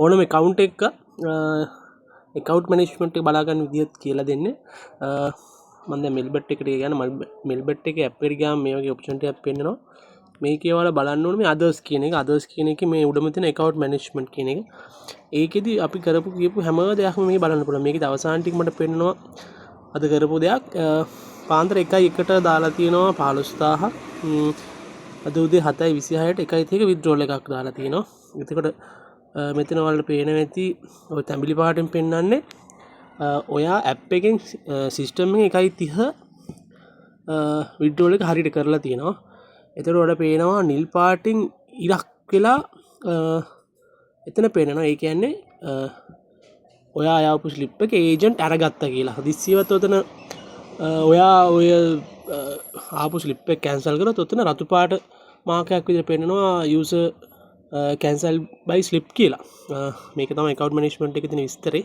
ඕනම account එක account management එක බලා ගන්න විදිහත් කියලා දෙන්නේ. මම දැන් මෙල්බට් එකට ගියා නම් මෙල්බට් එකේ app එකට ගියාම මේ වගේ option ටිකක් පෙන්නනවා. මේකේ ඔයාලා බලන්න ඕනේ මේ others කියන එක. others කියන එකේ මේ උඩම තියෙන account management කියන එක. ඒකෙදි අපි කරපු කියපු හැම දෙයක්ම මේක බලන්න පුළුවන්. මේකේ අවසාන ටික මට පෙන්නනවා අද කරපු දෙයක්. පාන්දර 1:1ට දාලා තියෙනවා 15000. අද උදේ 7:26ට 1:30ක withdrawal එකක් දාලා තියෙනවා. එතකොට මෙතන වලට පේන ඇති ඔය තැඹිලි පාටෙන් පෙන්වන්නේ ඔයා ඇප් එකෙන් සිස්ටම් එකෙන් 1:30 withdrawal එක හරියට කරලා තියෙනවා. එතකොට ඔයාලට පේනවා නිල් පාටින් ඉරක් වෙලා එතන පේනවා. ඒ කියන්නේ ඔයා ආපු ස්ලිප් එක ඒජන්ට් අරගත්තා කියලා. හදිස්සියවත් ඔතන ඔයා ඔය ආපු ස්ලිප් එක කැන්සල් කරොත් ඔතන රතු පාට මාකයක් විදිහට පෙන්නනවා යූසර් කැන්සල් බයි ස්ලිප් කියලා. මේක තමයි account management එකේ තියෙන විස්තරේ.